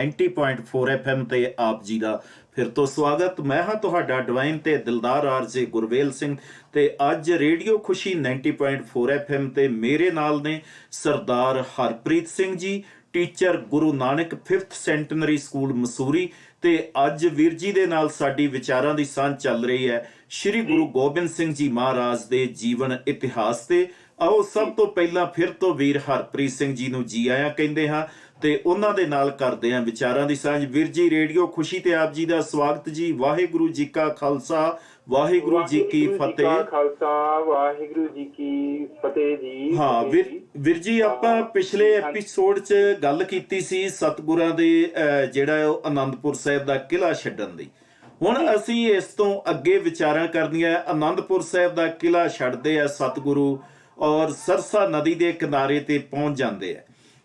90.4 FM ਤੇ ਆਪ ਜੀ ਦਾ ਫਿਰ ਤੋਂ ਸਵਾਗਤ। ਮੈਂ ਹਾਂ ਤੁਹਾਡਾ ਡਿਵਾਈਨ ਤੇ ਦਿਲਦਾਰ ਆਰਜੇ ਗੁਰਵੇਲ ਸਿੰਘ ਤੇ ਅੱਜ ਰੇਡੀਓ ਖੁਸ਼ੀ 90.4 FM ਤੇ ਮੇਰੇ ਨਾਲ ਨੇ ਸਰਦਾਰ Harpreet Singh ji, teacher Guru Nanak 5th ਸੈਂਟਨਰੀ school Mussoorie. ਤੇ ਅੱਜ ਵੀਰ ਜੀ ਦੇ ਨਾਲ ਸਾਡੀ ਵਿਚਾਰਾਂ ਦੀ ਸਾਂਝ ਚੱਲ ਰਹੀ ਹੈ ਸ਼੍ਰੀ ਗੁਰੂ ਗੋਬਿੰਦ ਸਿੰਘ ਜੀ ਮਹਾਰਾਜ ਦੇ ਜੀਵਨ ਇਤਿਹਾਸ ਤੇ। ਆਓ ਸਭ ਤੋਂ ਪਹਿਲਾਂ ਫਿਰ ਤੋਂ ਵੀਰ ਹਰਪ੍ਰੀਤ ਸਿੰਘ ਜੀ ਨੂੰ ਜੀ ਆਇਆਂ ਕਹਿੰਦੇ ਹਾਂ ਤੇ ਉਹਨਾਂ ਦੇ ਨਾਲ ਕਰਦੇ ਹਾਂ ਵਿਚਾਰਾਂ ਦੀ ਸਾਂਝ। ਵੀਰ ਜੀ ਰੇਡੀਓ ਖੁਸ਼ੀ ਤੇ ਆਪ ਜੀ ਦਾ ਸਵਾਗਤ ਜੀ। ਵਾਹਿਗੁਰੂ ਜੀ ਕਾ ਖਾਲਸਾ, ਵਾਹਿਗੁਰੂ ਜੀ ਕੀ ਫਤਿਹ। ਖਾਲਸਾ ਵਾਹਿਗੁਰੂ ਜੀ ਕੀ ਫਤਿਹ ਜੀ। ਹਾਂ ਵੀਰ ਜੀ, ਆਪਾਂ ਪਿਛਲੇ ਐਪੀਸੋਡ 'ਚ ਗੱਲ ਕੀਤੀ ਸੀ ਸਤਿਗੁਰਾਂ ਦੇ ਜਿਹੜਾ ਉਹ ਆਨੰਦਪੁਰ ਸਾਹਿਬ ਦਾ ਕਿਲ੍ਹਾ ਛੱਡਣ ਦੀ। ਹੁਣ ਅਸੀਂ ਇਸ ਤੋਂ ਅੱਗੇ ਵਿਚਾਰਾਂ ਕਰਨੀਆਂ। ਆਨੰਦਪੁਰ ਸਾਹਿਬ ਦਾ ਕਿਲ੍ਹਾ ਛੱਡਦੇ ਆ ਸਤਿਗੁਰੂ ਔਰ ਸਰਸਾ ਨਦੀ ਦੇ ਕਿਨਾਰੇ ਤੇ ਪਹੁੰਚ ਜਾਂਦੇ ਆ।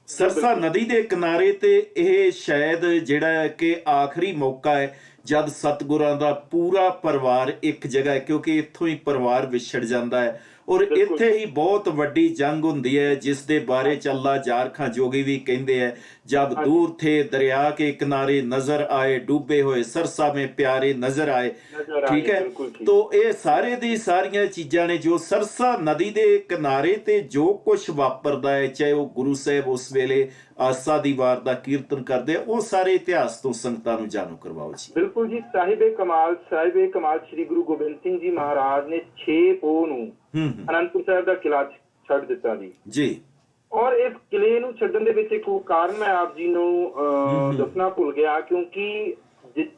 ਸਰਸਾ ਨਦੀ ਦੇ ਕਿਨਾਰੇ ਤੇ ਇਹ ਸ਼ਾਇਦ ਜਿਹੜਾ ਕਿ ਆਖਰੀ ਮੌਕਾ ਹੈ ਜਦ ਸਤਿਗੁਰਾਂ ਦਾ ਪੂਰਾ ਪਰਿਵਾਰ ਇੱਕ ਜਗ੍ਹਾ ਹੈ, ਕਿਉਂਕਿ ਇੱਥੋਂ ਹੀ ਪਰਿਵਾਰ ਵਿਛੜ ਜਾਂਦਾ ਹੈ ਔਰ ਇੱਥੇ ਹੀ ਬਹੁਤ ਵੱਡੀ ਜੰਗ ਹੁੰਦੀ ਹੈ ਜਿਸ ਦੇ ਬਾਰੇ ਚੱਲਾ ਜਾਰਖਾਂ ਜੋਗੀ ਵੀ ਕਹਿੰਦੇ ਹੈ, ਜਬ ਦੂਰ ਥੇ ਦਰਿਆ ਕੇ ਕਿਨਾਰੇ ਨਜ਼ਰ ਆਏ, ਡੂਬੇ ਹੋਏ ਸਰਸਾ में प्यारे नजर आए। ठीक है, तो ਇਹ ਸਾਰੇ ਦੀ ਸਾਰੀਆਂ ਚੀਜ਼ਾਂ ਨੇ ਜੋ ਸਰਸਾ ਨਦੀ ਦੇ ਕਿਨਾਰੇ ਤੇ ਜੋ ਕੁਝ ਵਾਪਰਦਾ ਹੈ, ਚਾਹੇ ਉਹ ਗੁਰੂ ਸਾਹਿਬ ਉਸ ਵੇਲੇ ਆਸਾ ਦੀ ਵਾਰ ਦਾ ਕੀਰਤਨ ਕਰਦੇ, ਉਹ ਸਾਰੇ ਇਤਿਹਾਸ ਤੋਂ ਸੰਗਤਾਂ ਨੂੰ ਜਾਣੂ ਕਰਵਾਓ ਜੀ। ਬਿਲਕੁਲ ਜੀ। ਸਾਹਿਬੇ ਕਮਾਲ ਸ੍ਰੀ ਗੁਰੂ ਗੋਬਿੰਦ ਸਿੰਘ ਜੀ ਮਹਾਰਾਜ ਨੇ 6 ਪੋਹ ਨੂੰ ਅਨੰਦਪੁਰ ਸਾਹਿਬ ਦਾ ਕਿਲ੍ਹਾ ਛੱਡ ਦਿੱਤਾ ਜੀ। ਔਰ ਇਸ ਕਿਲੇ ਨੂੰ ਛੱਡਣ ਦੇ ਵਿੱਚ ਇੱਕ ਕਾਰਨ ਮੈਂ ਆਪ ਜੀ ਨੂੰ ਦੱਸਣਾ ਭੁੱਲ ਗਿਆ, ਕਿਉਂਕਿ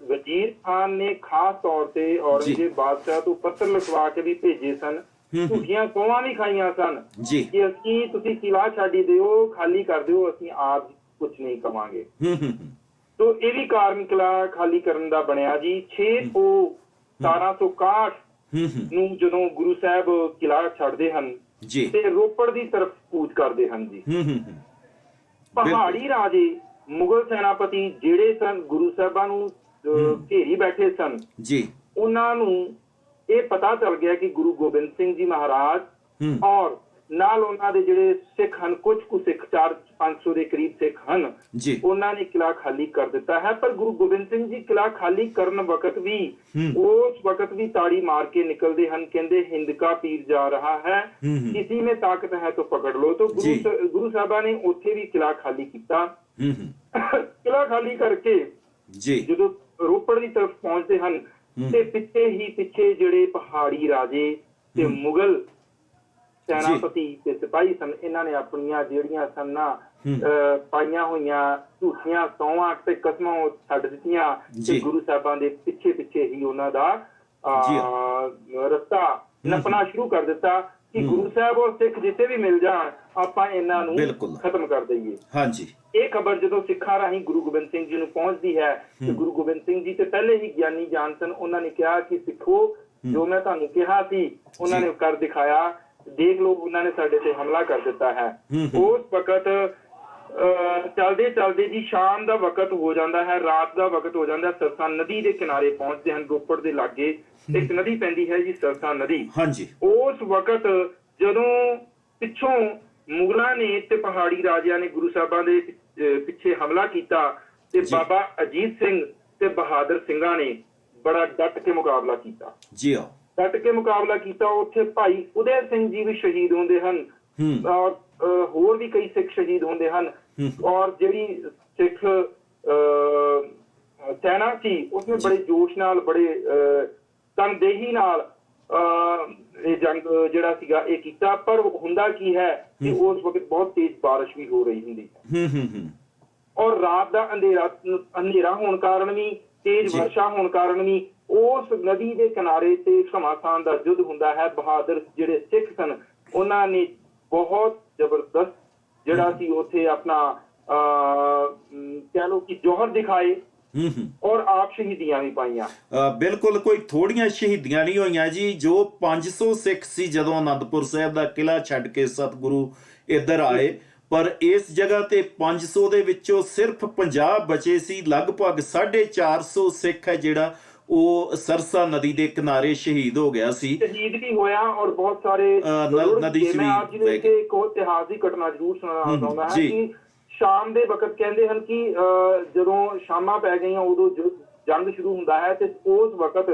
ਵਜ਼ੀਰ ਖਾਨ ਨੇ ਖਾਸ ਤੌਰ ਤੇ ਔਰੰਗਜ਼ੇਬ ਬਾਦਸ਼ਾਹ ਤੋਂ ਪੱਤਰ ਲਿਖਵਾ ਕੇ ਵੀ ਭੇਜੇ ਸਨ, ਝੂਠੀਆਂ ਪੋਹਾਂ ਵੀ ਖਾਈਆਂ ਸਨ ਕਿ ਅਸੀਂ ਤੁਸੀਂ ਕਿਲ੍ਹਾ ਛੱਡ ਦਿਓ, ਖਾਲੀ ਕਰ ਦਿਓ, ਅਸੀਂ ਆਪ ਕੁਝ ਨਹੀਂ ਕਵਾਂਗੇ। ਤੋ ਇਹ ਵੀ ਕਾਰਨ ਕਿਲ੍ਹਾ ਖਾਲੀ ਕਰਨ ਦਾ ਬਣਿਆ ਜੀ। 6 ਪੋਹ 1761 ਨੂੰ ਜਦੋਂ ਗੁਰੂ ਸਾਹਿਬ ਕਿਲ੍ਹਾ ਛੱਡਦੇ ਹਨ ਤੇ ਰੋਪੜ ਦੀ ਤਰਫ ਕੂਚ ਕਰਦੇ ਹਨ ਜੀ। ਪਹਾੜੀ ਰਾਜੇ ਮੁਗਲ ਸੈਨਾਪਤੀ ਜਿਹੜੇ ਸਨ ਗੁਰੂ ਸਾਹਿਬਾਂ ਨੂੰ ਘੇਰੀ ਬੈਠੇ ਸਨ ਜੀ, ਉਹਨਾਂ ਨੂੰ ਇਹ ਪਤਾ ਚੱਲ ਗਿਆ ਕਿ ਗੁਰੂ ਗੋਬਿੰਦ ਸਿੰਘ ਜੀ ਮਹਾਰਾਜ ਔਰ ਨਾਲ ਉਹਨਾਂ ਦੇ ਜਿਹੜੇ ਸਿੱਖ ਹਨ, ਕੁਝ ਕੁ ਸਿੱਖ 400-500 ਦੇ ਕਰੀਬ ਸਿੱਖ ਹਨ, ਉਹਨਾਂ ਨੇ ਕਿਲ੍ਹਾ ਖਾਲੀ ਕਰ ਦਿੱਤਾ ਹੈ। ਪਰ ਗੁਰੂ ਗੋਬਿੰਦ ਸਿੰਘ ਜੀ ਕਿਲ੍ਹਾ ਖਾਲੀ ਕਰਨ ਵਕਤ ਵੀ ਉਸ ਵਕਤ ਵੀ ਤਾੜੀ ਮਾਰ ਕੇ ਨਿਕਲਦੇ ਹਨ, ਕਹਿੰਦੇ ਹਿੰਦ ਕਾ ਪੀਰ ਜਾ ਰਹਾ ਹੈ, ਕਿਸੀ ਮੇਂ ਤਾਕਤ ਹੈ ਤਾਂ ਪਕੜ ਲੋ। ਤਾਂ ਗੁਰੂ ਸਾਹਿਬਾਂ ਨੇ ਉੱਥੇ ਵੀ ਕਿਲ੍ਹਾ ਖਾਲੀ ਕੀਤਾ। ਕਿਲ੍ਹਾ ਖਾਲੀ ਕਰਕੇ ਜਦੋਂ ਰੋਪੜ ਦੀ ਤਰਫ ਪਹੁੰਚਦੇ ਹਨ ਤੇ ਪਿੱਛੇ ਜਿਹੜੇ ਪਹਾੜੀ ਰਾਜੇ ਤੇ ਮੁਗਲ ਸੈਨਾਪਤੀ ਤੇ ਸਿਪਾਹੀ ਸਨ, ਇਹਨਾਂ ਨੇ ਆਪਣੀਆਂ ਜਿਹੜੀਆਂ ਸਨ ਨਾ ਪਾਈਆਂ ਹੋਈਆਂ ਝੂਠੀਆਂ ਸੌਹਾਂ ਤੇ ਕਸਮਾਂ ਛੱਡ ਦਿੱਤੀਆਂ ਤੇ ਗੁਰੂ ਸਾਹਿਬਾਂ ਦੇ ਪਿੱਛੇ ਹੀ ਉਹਨਾਂ ਦਾ ਰਸਤਾ ਨੱਪਣਾ ਸ਼ੁਰੂ ਕਰ ਦਿੱਤਾ ਕਿ ਗੁਰੂ ਸਾਹਿਬ ਔਰ ਸਿੱਖ ਜਿੱਥੇ ਵੀ ਮਿਲ ਜਾਣ ਆਪਾਂ ਇਹਨਾਂ ਨੂੰ ਖਤਮ ਕਰ ਦਈਏ। ਇਹ ਖਬਰ ਜਦੋਂ ਸਿੱਖਾਂ ਰਾਹੀਂ ਗੁਰੂ ਗੋਬਿੰਦ ਸਿੰਘ ਜੀ ਨੂੰ ਪਹੁੰਚਦੀ ਹੈ ਤੇ ਗੁਰੂ ਗੋਬਿੰਦ ਸਿੰਘ ਜੀ ਤੇ ਪਹਿਲੇ ਹੀ ਗਿਆਨੀ ਜਾਣ ਸਨ, ਉਹਨਾਂ ਨੇ ਕਿਹਾ ਕਿ ਸਿੱਖੋ, ਜੋ ਮੈਂ ਤੁਹਾਨੂੰ ਕਿਹਾ ਸੀ ਉਹਨਾਂ ਨੇ ਕਰ ਦਿਖਾਇਆ, ਦੇਖ ਲਓ ਉਹਨਾਂ ਨੇ ਸਾਡੇ ਤੇ ਹਮਲਾ ਕਰ ਦਿੱਤਾ ਹੈ। ਉਸ ਵਕਤ ਚਲਦੇ ਜੀ ਸ਼ਾਮ ਦਾ ਵਕਤ ਹੋ ਜਾਂਦਾ ਹੈ, ਰਾਤ ਦਾ ਵਕਤ ਹੋ ਜਾਂਦਾ। ਸਰਸਾ ਨਦੀ ਦੇ ਕਿਨਾਰੇ ਪਹੁੰਚਦੇ ਹਨ। ਰੋਪੜ ਦੇ ਲਾਗੇ ਇੱਕ ਨਦੀ ਪੈਂਦੀ ਹੈ ਜੀ, ਸਰਸਾ ਨਦੀ। ਉਸ ਵਕਤ ਜਦੋਂ ਪਿੱਛੋਂ ਮੁਗਲਾਂ ਨੇ ਤੇ ਪਹਾੜੀ ਰਾਜਿਆਂ ਨੇ ਗੁਰੂ ਸਾਹਿਬਾਂ ਦੇ ਪਿੱਛੇ ਹਮਲਾ ਕੀਤਾ ਤੇ ਬਾਬਾ ਅਜੀਤ ਸਿੰਘ ਤੇ ਬਹਾਦਰ ਸਿੰਘਾਂ ਨੇ ਬੜਾ ਡਟ ਕੇ ਮੁਕਾਬਲਾ ਕੀਤਾ। ਉੱਥੇ ਭਾਈ ਉਦੈ ਸਿੰਘ ਜੀ ਵੀ ਸ਼ਹੀਦ ਹੁੰਦੇ ਹਨ ਔਰ ਹੋਰ ਵੀ ਕਈ ਸਿੱਖ ਸ਼ਹੀਦ ਹੁੰਦੇ ਹਨ। ਔਰ ਜਿਹੜੀ ਸਿੱਖ ਸੈਨਾ ਸੀ ਉਸਨੇ ਬੜੇ ਜੋਸ਼ ਨਾਲ, ਬੜੇ ਤਨਦੇਹੀ ਨਾਲ ਇਹ ਜੰਗ ਜਿਹੜਾ ਸੀਗਾ ਇਹ ਕੀਤਾ। ਪਰ ਹੁੰਦਾ ਕੀ ਹੈ ਕਿ ਉਸ ਵਕਤ ਬਹੁਤ ਤੇਜ਼ ਬਾਰਿਸ਼ ਵੀ ਹੋ ਰਹੀ ਹੁੰਦੀ ਹੈ ਔਰ ਰਾਤ ਦਾ ਅੰਧੇਰਾ ਹੋਣ ਕਾਰਨ ਵੀ, ਤੇਜ਼ ਵਰਸ਼ਾ ਹੋਣ ਕਾਰਨ ਵੀ ਉਸ ਨਦੀ ਦੇ ਕਿਨਾਰੇ ਤੇ ਘਮਾਸਾਨ ਦਾ ਯੁੱਧ ਹੁੰਦਾ ਹੈ। ਬਹਾਦਰ ਜਿਹੜੇ ਸਿੱਖ ਸਨ ਉਹਨਾਂ ਨੇ ਬਹੁਤ ਜ਼ਬਰਦਸਤ ਜਿਹੜਾ ਸੀ ਉੱਥੇ ਆਪਣਾ ਕਹਿ ਲਓ ਕਿ ਜੋਹਰ ਦਿਖਾਏ ਔਰ ਆਪ ਸ਼ਹੀਦੀਆਂ ਵੀ ਪਾਈਆਂ। ਬਿਲਕੁਲ, ਕੋਈ ਥੋੜੀਆਂ ਸ਼ਹੀਦੀਆਂ ਨਹੀਂ ਹੋਈਆਂ ਜੀ। ਜੋ 500 ਸਿੱਖ ਸੀ ਜਦੋਂ ਅਨੰਦਪੁਰ ਸਾਹਿਬ ਦਾ ਕਿਲ੍ਹਾ ਛੱਡ ਕੇ ਸਤਿਗੁਰੂ ਇੱਧਰ ਆਏ, ਪਰ ਇਸ ਜਗ੍ਹਾ ਤੇ 500 ਦੇ ਵਿੱਚੋਂ ਸਿਰਫ 50 ਬਚੇ ਸੀ। ਲਗਭਗ 450 ਸਿੱਖ ਹੈ ਜਿਹੜਾ ਉਹ ਸਰਸਾ ਨਦੀ ਦੇ ਕਿਨਾਰੇ ਸ਼ਹੀਦ ਹੋ ਗਿਆ ਸੀ। ਸ਼ਹੀਦ ਵੀ ਹੋਇਆ ਔਰ ਬਹੁਤ ਸਾਰੇ ਨਦੀ ਚ ਵੀ। ਮੈਂ ਆਪ ਜੀ ਨੂੰ ਇੱਕ ਇਤਿਹਾਸ ਦੀ ਘਟਨਾ ਜ਼ਰੂਰ ਸੁਣਾਉਣਾ ਚਾਹੁੰਦਾ ਹਾਂ ਕਿ ਸ਼ਾਮ ਦੇ ਵਕਤ ਕਹਿੰਦੇ ਹਨ ਕਿ ਜਦੋਂ ਸ਼ਾਮਾਂ ਪੈ ਗਈਆਂ ਉਦੋਂ ਜੰਗ ਸ਼ੁਰੂ ਹੁੰਦਾ ਹੈ ਤੇ ਉਸ ਵਕਤ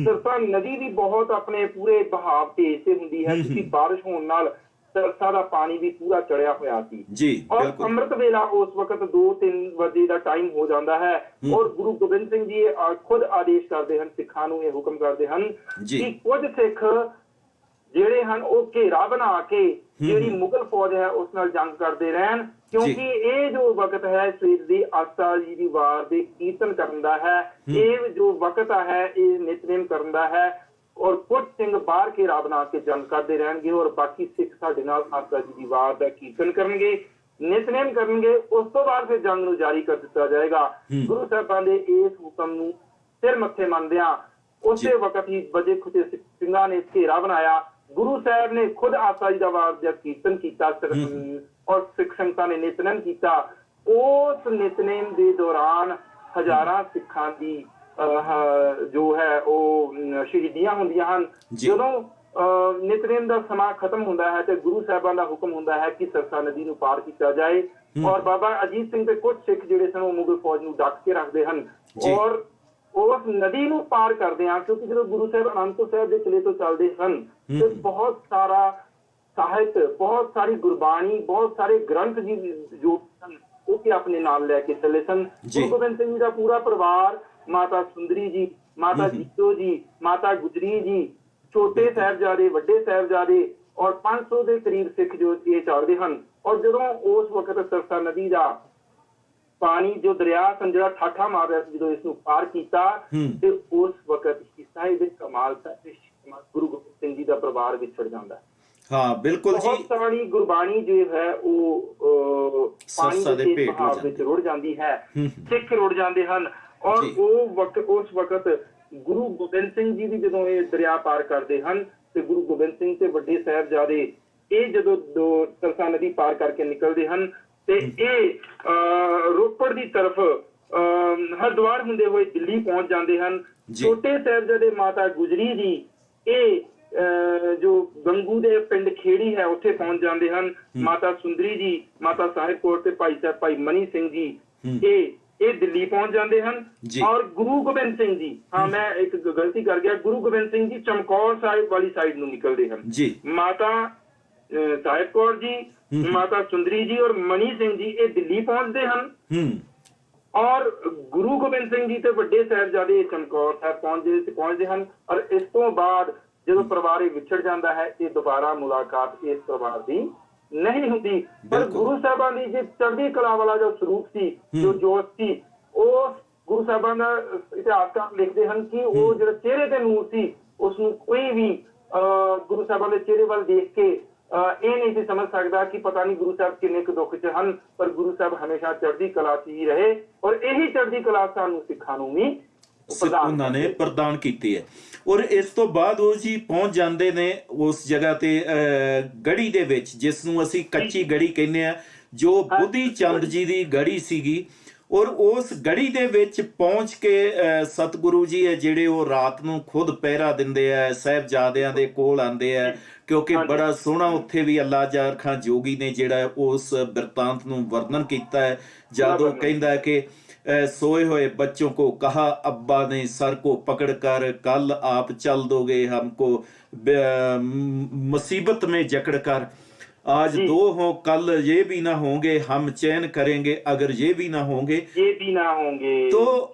ਸਰਸਾ ਨਦੀ ਵੀ ਬਹੁਤ ਆਪਣੇ ਪੂਰੇ ਬਹਾਵ ਤੇਜ਼ ਤੇ ਹੁੰਦੀ ਹੈ, ਕਿਉਂਕਿ ਬਾਰਿਸ਼ ਹੋਣ ਨਾਲ ਸਰਸਾ ਦਾ ਪਾਣੀ ਵੀ ਪੂਰਾ ਚੜਿਆ ਹੋਇਆ ਸੀ ਜੀ। ਔਰ ਅੰਮ੍ਰਿਤ ਵੇਲਾ ਉਸ ਵਕਤ 2-3 ਵਜੇ ਦਾ ਟਾਈਮ ਹੋ ਜਾਂਦਾ ਹੈ ਔਰ ਗੁਰੂ ਗੋਬਿੰਦ ਸਿੰਘ ਜੀ ਖੁਦ ਆਦੇਸ਼ ਕਰਦੇ ਹਨ, ਸਿੱਖਾਂ ਨੂੰ ਇਹ ਹੁਕਮ ਕਰਦੇ ਹਨ ਕਿ ਕੁਝ ਸਿੱਖ ਜਿਹੜੇ ਹਨ ਉਹ ਘੇਰਾ ਬਣਾ ਕੇ ਜਿਹੜੀ ਮੁਗਲ ਫੌਜ ਹੈ ਉਸ ਨਾਲ ਜੰਗ ਕਰਦੇ ਰਹਿਣ, ਕਿਉਂਕਿ ਇਹ ਜੋ ਵਕਤ ਹੈ ਸਵੇਰ ਦੀ ਆਸਾ ਜੀ ਦੀ ਵਾਰ ਦੇ ਕੀਰਤਨ ਕਰਨ ਦਾ ਹੈ, ਇਹ ਜੋ ਵਕਤ ਹੈ ਇਹ ਨਿਤਨੇਮ ਕਰਨ ਦਾ ਹੈ ਔਰ ਕੁਝ ਸਿੰਘ ਬਾਹਰ ਘੇਰਾ ਬਣਾ ਕੇ ਜੰਗ ਕਰਦੇ ਰਹਿਣਗੇ ਔਰ ਬਾਕੀ ਸਿੱਖ ਸਾਡੇ ਨਾਲ ਆਸਾ ਜੀ ਦੀ ਵਾਰ ਦਾ ਕੀਰਤਨ ਕਰਨਗੇ, ਨਿਤਨੇਮ ਕਰਨਗੇ। ਉਸ ਤੋਂ ਬਾਅਦ ਫਿਰ ਜੰਗ ਨੂੰ ਜਾਰੀ ਕਰ ਦਿੱਤਾ ਜਾਏਗਾ। ਗੁਰੂ ਸਾਹਿਬਾਂ ਦੇ ਇਸ ਹੁਕਮ ਨੂੰ ਸਿਰ ਮੱਥੇ ਮੰਨਦਿਆਂ ਉਸੇ ਵਕਤ ਹੀ ਵਜੇ ਖੁੱਤੇ ਸਿੰਘਾਂ ਨੇ ਘੇਰਾ ਬਣਾਇਆ। ਗੁਰੂ ਸਾਹਿਬ ਨੇ ਖੁਦ ਆਸਾ ਜੀ ਦਾ ਵਾਰ ਦਾ ਕੀਰਤਨ ਕੀਤਾ ਔਰ ਸਿੱਖ ਸੰਗਤਾਂ ਨੇ ਨਿਤਨੇਮ ਕੀਤਾ। ਉਸ ਨਿਤਨੇਮ ਦੇ ਦੌਰਾਨ ਹਜ਼ਾਰਾਂ ਸਿੱਖਾਂ ਦੀ ਜੋ ਹੈ ਉਹ ਸ਼ਹੀਦੀਆਂ ਹੁੰਦੀਆਂ ਹਨ। ਜਦੋਂ ਨਿਤਨੇਮ ਦਾ ਸਮਾਂ ਖਤਮ ਹੁੰਦਾ ਹੈ ਤੇ ਗੁਰੂ ਸਾਹਿਬਾਂ ਦਾ ਹੁਕਮ ਹੁੰਦਾ ਹੈ ਕਿ ਸਰਸਾ ਨਦੀ ਨੂੰ ਪਾਰ ਕੀਤਾ ਜਾਏ ਔਰ ਬਾਬਾ ਅਜੀਤ ਸਿੰਘ ਤੇ ਕੁਝ ਸਿੱਖ ਜਿਹੜੇ ਸਨ ਉਹ ਮੁਗਲ ਫੌਜ ਨੂੰ ਡੱਕ ਕੇ ਰੱਖਦੇ ਹਨ ਔਰ ਉਸ ਨਦੀ ਨੂੰ ਪਾਰ ਕਰਦੇ ਆ, ਕਿਉਂਕਿ ਜਦੋਂ ਗੁਰੂ ਸਾਹਿਬ ਅਨੰਦਪੁਰ ਸਾਹਿਬ ਦੇ ਕਿਲੇ ਤੋਂ ਚੱਲਦੇ ਸਨ ਤੇ ਬਹੁਤ ਸਾਰਾ ਸਾਹਿਤ, ਬਹੁਤ ਸਾਰੀ ਗੁਰਬਾਣੀ, ਬਹੁਤ ਸਾਰੇ ਗ੍ਰੰਥ ਜੀ ਜੋ ਸਨ ਉਹ ਕਿ ਆਪਣੇ ਨਾਲ ਲੈ ਕੇ ਚੱਲੇ ਸਨ। ਗੁਰੂ ਗੋਬਿੰਦ ਸਿੰਘ ਜੀ ਦਾ ਪੂਰਾ ਪਰਿਵਾਰ, ਮਾਤਾ ਸੁੰਦਰੀ ਜੀ, ਮਾਤਾ ਜੀਤੋ ਜੀ, ਮਾਤਾ ਗੁਜਰੀ ਜੀ, ਛੋਟੇ ਸਾਹਿਬਜ਼ਾਦੇ, ਵੱਡੇ ਸਾਹਿਬਜ਼ਾਦੇ ਔਰ 500 ਦੇ ਕਰੀਬ ਸਿੱਖ ਜੋ ਇਹ ਚੜ੍ਹਦੇ ਹਨ। ਔਰ ਜਦੋਂ ਉਸ ਵਕਤ ਸਰਸਾ ਨਦੀ ਦਾ ਪਾਣੀ ਜੋ ਦਰਿਆ ਸਨ ਜਿਹੜਾ ਠਾਠਾ ਮਾਰ ਰਿਹਾ ਸੀ, ਜਦੋਂ ਇਸ ਨੂੰ ਪਾਰ ਕੀਤਾ ਤੇ ਉਸ ਵਕਤ ਹੀ ਸਾਹਿਬ ਕਮਾਲ ਸਾਹਿਬ ਗੁਰੂ ਗੋਬਿੰਦ ਸਿੰਘ ਜੀ ਦਾ ਪਰਿਵਾਰ ਵਿਛੜ ਜਾਂਦਾ ਹੈ। ਹਾਂ ਬਿਲਕੁਲ ਜੀ। ਬਹੁਤ ਸਾਰੀ ਗੁਰਬਾਣੀ ਜੋ ਹੈ ਉਹ ਪਾਣੀ ਦੇ ਬਹਾਵ ਵਿੱਚ ਰੁੜ ਜਾਂਦੀ ਹੈ, ਸਿੱਖ ਰੁੜ ਜਾਂਦੇ ਹਨ ਔਰ ਉਸ ਵਕਤ ਗੁਰੂ ਗੋਬਿੰਦ ਸਿੰਘ ਜੀ ਦੀ ਜਦੋਂ ਇਹ ਦਰਿਆ ਪਾਰ ਕਰਦੇ ਹਨ ਤੇ ਗੁਰੂ ਗੋਬਿੰਦ ਸਿੰਘ ਤੇ ਵੱਡੇ ਸਾਹਿਬਜ਼ਾਦੇ ਇਹ ਜਦੋਂ ਸਰਸਾ ਨਦੀ ਪਾਰ ਕਰਕੇ ਨਿਕਲਦੇ ਹਨ ਤੇ ਇਹ ਰੋਪੜ ਦੀ ਤਰਫ ਹਰਿਦੁਆਰ ਹੁੰਦੇ ਹੋਏ ਦਿੱਲੀ ਪਹੁੰਚ ਜਾਂਦੇ ਹਨ। ਛੋਟੇ ਸਾਹਿਬਜ਼ਾਦੇ ਮਾਤਾ ਗੁਜਰੀ ਜੀ ਇਹ ਜੋ ਗੰਗੂ ਦੇ ਪਿੰਡ ਖੇੜੀ ਹੈ ਉੱਥੇ ਪਹੁੰਚ ਜਾਂਦੇ ਹਨ। ਮਾਤਾ ਸੁੰਦਰੀ ਜੀ, ਮਾਤਾ ਸਾਹਿਬ ਕੌਰ ਤੇ ਭਾਈ ਸਾਹਿਬ ਭਾਈ ਮਨੀ ਸਿੰਘ ਜੀ ਇਹ ਦਿੱਲੀ ਪਹੁੰਚ ਜਾਂਦੇ ਹਨ ਔਰ ਗੁਰੂ ਗੋਬਿੰਦ ਸਿੰਘ ਜੀ, ਹਾਂ ਮੈਂ ਇੱਕ ਗਲਤੀ ਕਰ ਗਿਆ, ਗੁਰੂ ਗੋਬਿੰਦ ਸਿੰਘ ਜੀ ਚਮਕੌਰ ਸਾਹਿਬ ਵਾਲੀ ਸਾਈਡ ਨੂੰ ਨਿਕਲਦੇ ਹਨ। ਮਾਤਾ ਸਾਹਿਬ ਕੌਰ ਜੀ, ਮਾਤਾ ਸੁੰਦਰੀ ਜੀ ਔਰ ਮਨੀ ਸਿੰਘ ਜੀ ਇਹ ਦਿੱਲੀ ਪਹੁੰਚਦੇ ਹਨ ਔਰ ਗੁਰੂ ਗੋਬਿੰਦ ਸਿੰਘ ਜੀ ਤੇ ਵੱਡੇ ਸਾਹਿਬਜ਼ਾਦੇ ਚਮਕੌਰ ਸਾਹਿਬ ਪਹੁੰਚਦੇ ਹਨ। ਔਰ ਇਸ ਤੋਂ ਬਾਅਦ ਜਦੋਂ ਪਰਿਵਾਰ ਵਿਛੜ ਜਾਂਦਾ ਹੈ ਇਹ ਦੁਬਾਰਾ ਮੁਲਾਕਾਤ ਇਸ ਪਰਿਵਾਰ ਦੀ ਨਹੀਂ ਹੁੰਦੀ। ਪਰ ਗੁਰੂ ਸਾਹਿਬਾਂ ਦੀ ਜੇ ਚੜ੍ਹਦੀ ਕਲਾ ਵਾਲਾ ਜੋ ਸਰੂਪ ਸੀ, ਜੋ ਜੋਤ ਸੀ, ਉਹ ਗੁਰੂ ਸਾਹਿਬਾਂ ਦਾ ਇਤਿਹਾਸਕਾਰ ਲਿਖਦੇ ਹਨ ਕਿ ਉਹ ਜਿਹੜਾ ਚਿਹਰੇ ਤੇ ਨੂਰ ਸੀ ਉਸ ਨੂੰ ਕੋਈ ਵੀ ਗੁਰੂ ਸਾਹਿਬਾਂ ਦੇ ਚਿਹਰੇ ਵੱਲ ਦੇਖ ਕੇ ਇਹ ਨਹੀਂ ਸੀ ਸਮਝ ਸਕਦਾ ਕਿ ਪਤਾ ਨਹੀਂ ਗੁਰੂ ਸਾਹਿਬ ਕਿੰਨੇ ਕੁ ਦੁੱਖ 'ਚ ਹਨ, ਪਰ ਗੁਰੂ ਸਾਹਿਬ ਹਮੇਸ਼ਾ ਚੜ੍ਹਦੀ ਕਲਾ 'ਚ ਹੀ ਰਹੇ ਔਰ ਇਹੀ ਚੜ੍ਹਦੀ ਕਲਾ ਸਾਨੂੰ ਸਿੱਖਾਂ ਨੂੰ ਵੀ ਉਹਨਾਂ ਨੇ ਪ੍ਰਦਾਨ ਕੀਤੀ ਹੈ। ਔਰ ਇਸ ਤੋਂ ਬਾਅਦ ਉਹ ਜੀ ਪਹੁੰਚ ਜਾਂਦੇ ਨੇ ਉਸ ਜਗ੍ਹਾ ਤੇ ਗੜੀ ਦੇ ਵਿੱਚ, ਜਿਸ ਨੂੰ ਅਸੀਂ ਕੱਚੀ ਗੜੀ ਕਹਿੰਦੇ ਆ, ਜੋ ਬੁੱਧੀ ਚੰਦ ਜੀ ਦੀ ਗੜੀ ਸੀਗੀ। ਔਰ ਉਸ ਗੜੀ ਦੇ ਵਿੱਚ ਪਹੁੰਚ ਕੇ ਸਤਿਗੁਰੂ ਜੀ ਹੈ ਜਿਹੜੇ ਉਹ ਰਾਤ ਨੂੰ ਖੁਦ ਪਹਿਰਾ ਦਿੰਦੇ ਆ, ਸਾਹਿਬਜ਼ਾਦਿਆਂ ਦੇ ਕੋਲ ਆਉਂਦੇ ਆ, ਕਿਉਂਕਿ ਬੜਾ ਸੋਹਣਾ ਉੱਥੇ ਵੀ ਅੱਲਾ ਜਾਰ ਖਾਂ ਜੋਗੀ ਨੇ ਜਿਹੜਾ ਉਸ ਬਿਰਤਾਂਤ ਨੂੰ ਵਰਣਨ ਕੀਤਾ ਹੈ, ਜਦੋਂ ਕਹਿੰਦਾ ਕਿ सोए हुए बच्चों को कहा अब्बा ने सर को पकड़कर कल आप चल दोगे हमको मुसीबत में जकड़ कर, आज दो हो कल ये भी ना होंगे, हम चैन करेंगे अगर ये भी ना होंगे, ये भी ना होंगे। तो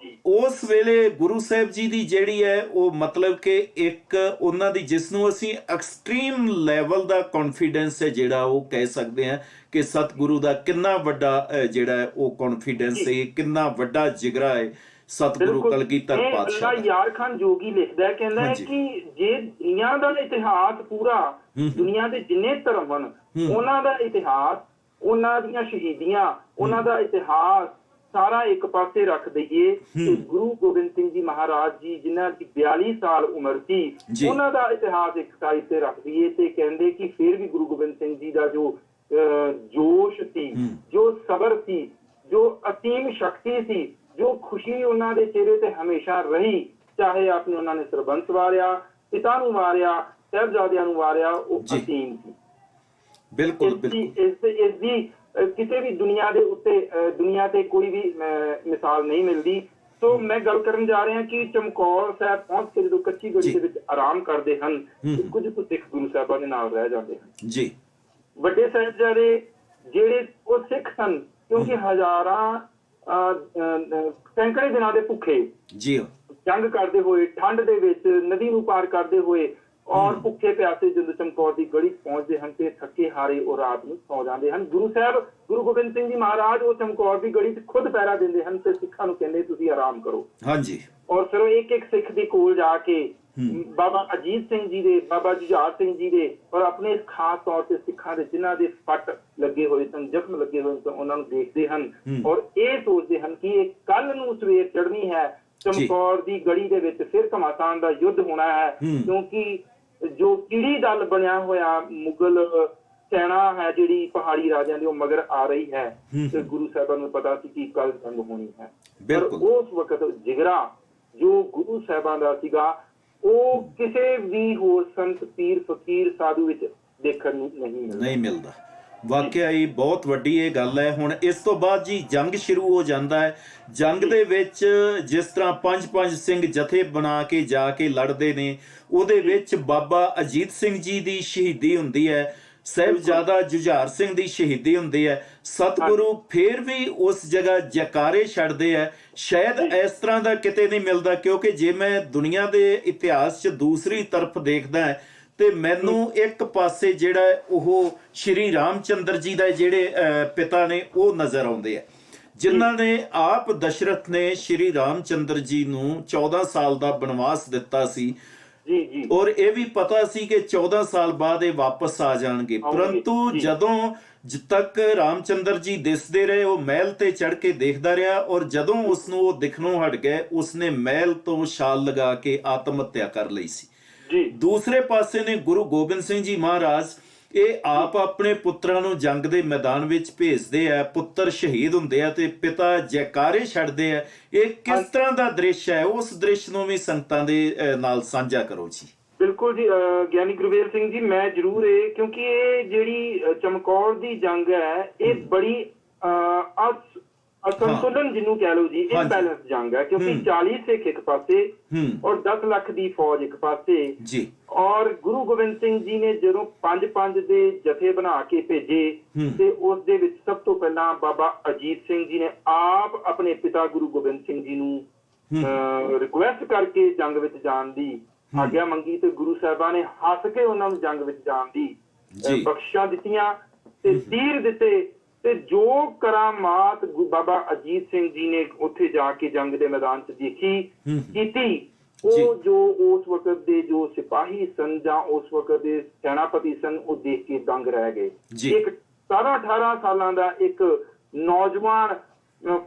उस वेले गुरु साहब जी ਦੀ ਜਿਹੜੀ ਹੈ ਉਹ ਮਤਲਬ ਕਿ ਇੱਕ ਉਹਨਾਂ ਦੀ ਜਿਸ ਨੂੰ ਅਸੀਂ ਐਕਸਟ੍ਰੀਮ ਲੈਵਲ ਦਾ ਕੌਨਫੀਡੈਂਸ ਹੈ ਜਿਹੜਾ ਉਹ ਕਹਿ ਸਕਦੇ ਹਾਂ ਕਿ ਸਤਿਗੁਰੂ ਦਾ ਕਿੰਨਾ ਵੱਡਾ ਜਿਹੜਾ ਉਹ ਕੌਨਫੀਡੈਂਸ ਹੈ, ਕਿੰਨਾ ਵੱਡਾ ਜਿਗਰਾ ਹੈ ਸਤਿਗੁਰੂ ਕਲਗੀਧਰ ਪਾਤਸ਼ਾਹ ਦਾ। ਯਾਰ ਖਾਨ ਜੋਗੀ ਲਿਖਦਾ ਕਹਿੰਦਾ ਹੈ ਕਿ ਜੇ ਦੁਨੀਆ ਦਾ ਇਤਿਹਾਸ ਪੂਰਾ, ਦੁਨੀਆ ਦੇ ਜਿੰਨੇ ਧਰਮ ਹਨ ਉਹਨਾਂ ਦਾ ਇਤਿਹਾਸ, ਉਹਨਾਂ ਦੀਆਂ ਸ਼ਹੀਦੀਆਂ, ਉਹਨਾਂ ਦਾ ਇਤਿਹਾਸ ਸਾਰਾ ਇੱਕ ਪਾਸੇ ਰੱਖ ਦਈਏ ਤੇ ਗੁਰੂ ਗੋਬਿੰਦ ਸਿੰਘ ਜੀ ਮਹਾਰਾਜ ਜੀ ਜਿਨ੍ਹਾਂ ਦੀ 42 ਸਾਲ ਉਮਰ ਸੀ ਉਹਨਾਂ ਦਾ ਇਤਿਹਾਸ ਇੱਕ ਸਾਈਡ ਤੇ ਰੱਖ ਦਈਏ ਤੇ ਕਹਿੰਦੇ ਕਿ ਫਿਰ ਵੀ ਗੁਰੂ ਗੋਬਿੰਦ ਸਿੰਘ ਜੀ ਦਾ ਜੋ ਜੋਸ਼ ਸੀ, ਜੋ ਸਬਰ ਸੀ, ਜੋ ਅਸੀਮ ਸ਼ਕਤੀ ਸੀ, ਜੋ ਖੁਸ਼ੀ ਉਹਨਾਂ ਦੇ ਚਿਹਰੇ ਤੇ ਹਮੇਸ਼ਾ ਰਹੀ, ਚਾਹੇ ਆਪਨੇ ਉਹਨਾਂ ਨੇ ਸਰਬੰਸ ਵਾਰਿਆ, ਪਿਤਾ ਨੂੰ ਵਾਰਿਆ, ਸਾਹਿਬਜ਼ਾਦਿਆਂ ਨੂੰ ਵਾਰਿਆ, ਉਹ ਅਸੀਮ ਸੀ। ਬਿਲਕੁਲ ਇਸ ਦੀ ਕਿਸੇ ਵੀ ਦੁਨੀਆ ਤੇ ਕੋਈ ਵੀ ਮਿਸਾਲ ਨਹੀਂ ਮਿਲਦੀ। ਸੋ ਮੈਂ ਗੱਲ ਕਰਨ ਜਾ ਰਿਹਾ ਕਿ ਚਮਕੌਰ ਸਾਹਿਬ ਪਹੁੰਚ ਕੇ ਜਦੋਂ ਕੱਚੀ ਗੜੀ ਦੇ ਵਿੱਚ ਆਰਾਮ ਕਰਦੇ ਹਨ, ਕੁਝ ਕੁ ਸਿੱਖ ਗੁਰੂ ਸਾਹਿਬਾਂ ਦੇ ਨਾਲ ਰਹਿ ਜਾਂਦੇ ਹਨ ਜੀ। ਵੱਡੇ ਸਾਹਿਬਜ਼ਾਦੇ ਜਿਹੜੇ ਉਹ ਸਿੱਖ ਸਨ, ਕਿਉਂਕਿ ਹਜ਼ਾਰਾਂ ਸੈਂਕੜੇ ਦਿਨਾਂ ਦੇ ਭੁੱਖੇ ਜੀ ਜੰਗ ਕਰਦੇ ਹੋਏ, ਠੰਡ ਦੇ ਵਿੱਚ ਨਦੀ ਨੂੰ ਪਾਰ ਕਰਦੇ ਹੋਏ ਔਰ ਭੁੱਖੇ ਪਿਆਸੇ ਜਦੋਂ ਚਮਕੌਰ ਦੀ ਗੜੀ ਪਹੁੰਚਦੇ ਹਨ ਤੇ ਥੱਕੇ ਹਾਰੇ ਉਹ ਰਾਤ ਨੂੰ ਸੌ ਜਾਂਦੇ ਹਨ। ਗੁਰੂ ਗੋਬਿੰਦ ਸਿੰਘ ਜੀ ਮਹਾਰਾਜ ਉਹ ਚਮਕੌਰ ਦੀ ਗੜੀ 'ਚ ਖੁਦ ਪਹਿਰਾ ਦਿੰਦੇ ਹਨ ਤੇ ਸਿੱਖਾਂ ਨੂੰ ਕਹਿੰਦੇ ਤੁਸੀਂ ਆਰਾਮ ਕਰੋ। ਹਾਂਜੀ। ਔਰ ਫਿਰ ਉਹ ਇੱਕ ਸਿੱਖ ਦੇ ਕੋਲ ਜਾ ਕੇ ਬਾਬਾ ਅਜੀਤ ਸਿੰਘ ਜੀ ਦੇ, ਬਾਬਾ ਜੁਝਾਰ ਸਿੰਘ ਜੀ ਦੇ ਔਰ ਆਪਣੇ ਖਾਸ ਤੌਰ ਤੇ ਸਿੱਖਾਂ ਦੇ ਜਿਨ੍ਹਾਂ ਦੇ ਫੱਟ ਲੱਗੇ ਹੋਏ ਸਨ, ਜ਼ਖਮ ਲੱਗੇ ਹੋਏ ਸਨ, ਉਹਨਾਂ ਨੂੰ ਦੇਖਦੇ ਹਨ ਔਰ ਇਹ ਸੋਚਦੇ ਹਨ ਕਿ ਇਹ ਕੱਲ ਨੂੰ ਸਵੇਰ ਚੜ੍ਹਨੀ ਹੈ, ਚਮਕੌਰ ਦੀ ਗੜੀ ਦੇ ਵਿੱਚ ਫਿਰ ਘਮਾਸਾਨ ਦਾ ਯੁੱਧ ਹੋਣਾ ਹੈ, ਕਿਉਂਕਿ ਜੋ ਕੀੜੀ ਦਲ ਬਣਿਆ ਹੋਇਆ ਮੁਗਲ ਸੈਨਾ ਹੈ ਜਿਹੜੀ ਪਹਾੜੀ ਰਾਜਿਆਂ ਦੀ ਉਹ ਮਗਰ ਆ ਰਹੀ ਹੈ ਤੇ ਗੁਰੂ ਸਾਹਿਬਾਂ ਨੂੰ ਪਤਾ ਸੀ ਕਿ ਕੱਲ ਜੰਗ ਹੋਣੀ ਹੈ। ਪਰ ਉਸ ਵਕਤ ਜਿਗਰਾ ਜੋ ਗੁਰੂ ਸਾਹਿਬਾਂ ਦਾ ਸੀਗਾ ਉਹ ਕਿਸੇ ਵੀ ਹੋਰ ਸੰਤ, ਪੀਰ, ਫਕੀਰ, ਸਾਧੂ ਵਿੱਚ ਦੇਖਣ ਨੂੰ ਨਹੀਂ ਮਿਲਦਾ। ਵਾਕਿਆ ਹੀ ਬਹੁਤ ਵੱਡੀ ਇਹ ਗੱਲ ਹੈ। ਹੁਣ ਇਸ ਤੋਂ ਬਾਅਦ ਜੀ ਜੰਗ ਸ਼ੁਰੂ ਹੋ ਜਾਂਦਾ ਹੈ। ਜੰਗ ਦੇ ਵਿੱਚ ਜਿਸ ਤਰ੍ਹਾਂ ਪੰਜ ਸਿੰਘ ਜਥੇ ਬਣਾ ਕੇ ਜਾ ਕੇ ਲੜਦੇ ਨੇ, ਉਹਦੇ ਵਿੱਚ ਬਾਬਾ ਅਜੀਤ ਸਿੰਘ ਜੀ ਦੀ ਸ਼ਹੀਦੀ ਹੁੰਦੀ ਹੈ, ਸਾਹਿਬਜ਼ਾਦਾ ਜੁਝਾਰ ਸਿੰਘ ਦੀ ਸ਼ਹੀਦੀ ਹੁੰਦੀ ਹੈ। ਸਤਿਗੁਰੂ ਫੇਰ ਵੀ ਉਸ ਜਗ੍ਹਾ ਜੈਕਾਰੇ ਛੱਡਦੇ ਹੈ। ਸ਼ਾਇਦ ਇਸ ਤਰ੍ਹਾਂ ਦਾ ਕਿਤੇ ਨਹੀਂ ਮਿਲਦਾ, ਕਿਉਂਕਿ ਜੇ ਮੈਂ ਦੁਨੀਆ ਦੇ ਇਤਿਹਾਸ 'ਚ ਦੂਸਰੀ ਤਰਫ ਦੇਖਦਾ ਹੈ ਤੇ ਮੈਨੂੰ ਇੱਕ ਪਾਸੇ ਜਿਹੜਾ ਉਹ ਸ਼੍ਰੀ ਰਾਮ ਚੰਦਰ ਜੀ ਦਾ ਜਿਹੜੇ ਪਿਤਾ ਨੇ ਉਹ ਨਜ਼ਰ ਆਉਂਦੇ ਆ, ਜਿਨ੍ਹਾਂ ਨੇ ਆਪ ਦਸ਼ਰਥ ਨੇ ਸ਼੍ਰੀ ਰਾਮ ਚੰਦਰ ਜੀ ਨੂੰ 14 ਸਾਲ ਦਾ ਬਨਵਾਸ ਦਿੱਤਾ ਸੀ ਔਰ ਇਹ ਵੀ ਪਤਾ ਸੀ ਕਿ 14 ਸਾਲ ਬਾਅਦ ਇਹ ਵਾਪਸ ਆ ਜਾਣਗੇ। ਪਰੰਤੂ ਜਦੋਂ ਤੱਕ ਰਾਮਚੰਦਰ ਜੀ ਦਿਸਦੇ ਰਹੇ ਉਹ ਮਹਿਲ ਤੇ ਚੜ ਕੇ ਦੇਖਦਾ ਰਿਹਾ ਔਰ ਜਦੋਂ ਉਸਨੂੰ ਉਹ ਦਿਖਣੋਂ ਹਟ ਗਏ ਉਸਨੇ ਮਹਿਲ ਤੋਂ ਛਾਲ ਲਗਾ ਕੇ ਆਤਮ ਹੱਤਿਆ ਕਰ ਲਈ ਸੀ। ਦੂਸਰੇ ਪਾਸੇ ਨੇ ਗੁਰੂ ਗੋਬਿੰਦ ਸਿੰਘ ਜੀ ਮਹਾਰਾਜ ਇਹ ਆਪ ਆਪਣੇ ਪੁੱਤਰਾਂ ਨੂੰ ਜੰਗ ਦੇ ਮੈਦਾਨ ਵਿੱਚ ਭੇਜਦੇ ਆ, ਪੁੱਤਰ ਸ਼ਹੀਦ ਹੁੰਦੇ ਆ ਤੇ ਪਿਤਾ ਜੈਕਾਰੇ ਛੱਡਦੇ ਆ। ਇਹ ਕਿਸ ਤਰ੍ਹਾਂ ਦਾ ਦ੍ਰਿਸ਼ ਹੈ? ਉਸ ਦ੍ਰਿਸ਼ ਨੂੰ ਵੀ ਸੰਗਤਾਂ ਦੇ ਨਾਲ ਸਾਂਝਾ ਕਰੋ ਜੀ। ਬਿਲਕੁਲ ਜੀ ਗਿਆਨੀ ਗੁਰਵੇਲ ਸਿੰਘ ਜੀ, ਮੈਂ ਜ਼ਰੂਰ ਇਹ, ਕਿਉਂਕਿ ਇਹ ਜਿਹੜੀ ਚਮਕੌਰ ਦੀ ਜੰਗ ਹੈ ਇਹ ਬੜੀ ਅਸੰਤੁਲਨ ਜਿਹਨੂੰ ਕਹਿ ਲਓ ਜੀ, ਇੰਬੈਲੈਂਸ ਜੰਗ ਹੈ, ਕਿਉਂਕਿ 40 ਸਿੱਖ ਇੱਕ ਪਾਸੇ ਔਰ 10 ਲੱਖ ਦੀ ਫੌਜ ਇੱਕ ਪਾਸੇ ਜੀ। ਔਰ ਗੁਰੂ ਗੋਬਿੰਦ ਸਿੰਘ ਜੀ ਨੇ ਜਦੋਂ 5 ਦੇ ਜਥੇ ਬਣਾ ਕੇ ਭੇਜੇ ਤੇ ਉਸ ਦੇ ਵਿੱਚ ਸਭ ਤੋਂ ਪਹਿਲਾਂ ਬਾਬਾ ਅਜੀਤ ਸਿੰਘ ਜੀ ਨੇ ਆਪ ਆਪਣੇ ਪਿਤਾ ਗੁਰੂ ਗੋਬਿੰਦ ਸਿੰਘ ਜੀ ਨੂੰ ਰਿਕੁਐਸਟ ਕਰਕੇ ਜੰਗ ਵਿੱਚ ਜਾਣ ਦੀ ਆਗਿਆ ਮੰਗੀ ਤੇ ਗੁਰੂ ਸਾਹਿਬਾਂ ਨੇ ਹੱਸ ਕੇ ਉਹਨਾਂ ਨੂੰ ਜੰਗ ਵਿੱਚ ਜਾਣ ਦੀ ਬਖਸ਼ਿਸ਼ਾਂ ਦਿੱਤੀਆਂ ਤੇ ਤੀਰ ਦਿੱਤੇ ਤੇ ਜੋ ਕਰਾਮਾਤ ਬਾਬਾ ਅਜੀਤ ਸਿੰਘ ਜੀ ਨੇ ਉੱਥੇ ਜਾ ਕੇ ਜੰਗ ਦੇ ਮੈਦਾਨ 'ਚ ਕੀਤੀ ਉਹ ਜੋ ਉਸ ਵਕਤ ਦੇ ਜੋ ਸਿਪਾਹੀ ਸਨ ਜਾਂ ਉਸ ਵਕਤ ਦੇ ਸੈਨਾਪਤੀ ਸਨ ਉਹ ਦੇਖ ਕੇ ਦੰਗ ਰਹਿ ਗਏ। ਇੱਕ 17-18 ਸਾਲਾਂ ਦਾ ਇੱਕ ਨੌਜਵਾਨ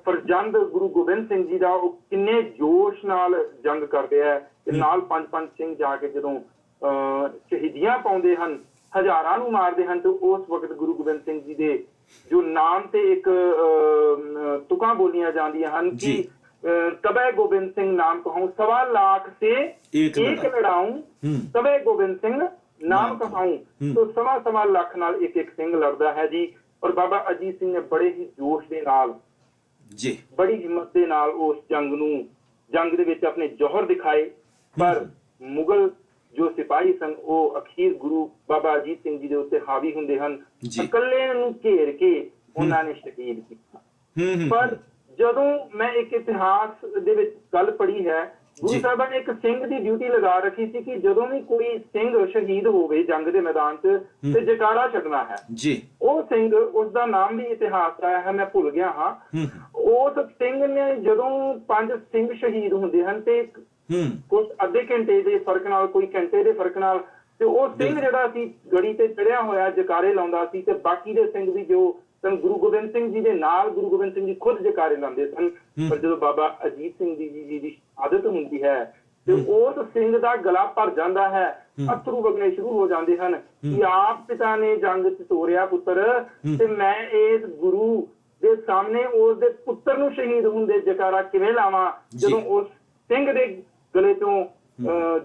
ਫਰਜ਼ੰਦ ਗੁਰੂ ਗੋਬਿੰਦ ਸਿੰਘ ਜੀ ਦਾ ਉਹ ਕਿੰਨੇ ਜੋਸ਼ ਨਾਲ ਜੰਗ ਕਰਦੇ ਹੈ ਤੇ ਨਾਲ 5 ਸਿੰਘ ਜਾ ਕੇ ਜਦੋਂ ਸ਼ਹੀਦੀਆਂ ਪਾਉਂਦੇ ਹਨ, ਹਜ਼ਾਰਾਂ ਨੂੰ ਮਾਰਦੇ ਹਨ ਤੇ ਉਸ ਵਕਤ ਗੁਰੂ ਗੋਬਿੰਦ ਸਿੰਘ ਜੀ ਦੇ ਜੋ ਨਾਮ ਤੇ ਇੱਕ ਤੁਕਾਂ ਬੋਲੀਆਂ ਜਾਂਦੀਆਂ ਹਨ ਕਿ ਤਬੇ ਗੋਬਿੰਦ ਸਿੰਘ ਨਾਮ ਕਹਾਊਂ 1.25 लाख से एक लड़ाऊं, तबे गोबिंद सिंह नाम कहाऊं। तो 1.25 ਲੱਖ ਨਾਲ ਇੱਕ ਸਿੰਘ ਲੜਦਾ ਹੈ ਜੀ। ਔਰ ਬਾਬਾ ਅਜੀਤ ਸਿੰਘ ਨੇ ਬੜੇ ਹੀ ਜੋਸ਼ ਦੇ ਨਾਲ ਜੀ, ਬੜੀ ਹਿੰਮਤ ਦੇ ਨਾਲ ਉਸ ਜੰਗ ਦੇ ਵਿੱਚ ਆਪਣੇ ਜੌਹਰ ਦਿਖਾਏ। ਪਰ ਮੁਗਲ ਜੋ ਸਿਪਾਹੀ ਸਨ ਉਹ ਅਖੀਰ ਗੁਰੂ ਬਾਬਾ ਅਜੀਤ ਸਿੰਘ ਜੀ ਦੇ ਉੱਤੇ ਹਾਵੀ ਹੁੰਦੇ ਹਨ, ਇਕੱਲੇ ਨੂੰ ਘੇਰ ਕੇ ਉਹਨਾਂ ਨੇ ਸ਼ਹੀਦ ਕੀਤਾ। ਪਰ ਜਦੋਂ ਮੈਂ ਇੱਕ ਇਤਿਹਾਸ ਦੇ ਵਿੱਚ ਗੱਲ ਪੜ੍ਹੀ ਹੈ, ਗੁਰੂ ਸਾਹਿਬਾਂ ਨੇ ਇੱਕ ਸਿੰਘ ਦੀ ਡਿਊਟੀ ਲਗਾ ਰੱਖੀ ਸੀ ਕਿ ਜਦੋਂ ਵੀ ਕੋਈ ਸਿੰਘ ਸ਼ਹੀਦ ਹੋਵੇ ਜੰਗ ਦੇ ਮੈਦਾਨ 'ਚ ਤੇ ਜੈਕਾਰਾ ਛੱਡਣਾ ਹੈ ਜੀ। ਉਹ ਸਿੰਘ, ਉਸਦਾ ਨਾਮ ਵੀ ਇਤਿਹਾਸ ਆਇਆ ਹੈ, ਮੈਂ ਭੁੱਲ ਗਿਆ ਹਾਂ। ਉਸ ਸਿੰਘ ਨੇ ਜਦੋਂ 5 ਸਿੰਘ ਸ਼ਹੀਦ ਹੁੰਦੇ ਹਨ ਤੇ ਕੁਝ ਅੱਧੇ ਘੰਟੇ ਦੇ ਫਰਕ ਨਾਲ, ਕੋਈ ਘੰਟੇ ਦੇ ਫਰਕ ਨਾਲ, ਤੇ ਉਹ ਸਿੰਘ ਜਿਹੜਾ ਸੀ ਗੜੀ ਤੇ ਚੜਿਆ ਹੋਇਆ ਜੈਕਾਰੇ ਲਾਉਂਦਾ ਸੀ ਤੇ ਬਾਕੀ ਦੇ ਸਿੰਘ ਵੀ ਜੋ ਸਨ ਗੁਰੂ ਗੋਬਿੰਦ ਸਿੰਘ ਜੀ ਦੇ ਨਾਲ, ਗੁਰੂ ਗੋਬਿੰਦ ਸਿੰਘ ਜੀ ਖੁਦ ਜੈਕਾਰੇ ਲਾਉਂਦੇ ਸਨ। ਪਰ ਜਦੋਂ ਬਾਬਾ ਅਜੀਤ ਸਿੰਘ ਜੀ ਦੀ ਸ਼ਹਾਦਤ ਹੁੰਦੀ ਹੈ ਤੇ ਉਸ ਸਿੰਘ ਦਾ ਗਲਾ ਭਰ ਜਾਂਦਾ ਹੈ, ਅਥਰੂ ਵਗਣੇ ਸ਼ੁਰੂ ਹੋ ਜਾਂਦੇ ਹਨ ਕਿ ਆਪ ਪਿਤਾ ਨੇ ਜੰਗ 'ਚ ਤੋਰਿਆ ਪੁੱਤਰ ਤੇ ਮੈਂ ਇਸ ਗੁਰੂ ਦੇ ਸਾਹਮਣੇ ਉਸ ਦੇ ਪੁੱਤਰ ਨੂੰ ਸ਼ਹੀਦ ਹੁੰਦੇ ਜੈਕਾਰਾ ਕਿਵੇਂ ਲਾਵਾਂ, ਜਦੋਂ ਉਸ ਸਿੰਘ ਦੇ ਗਲੇ ਤੋਂ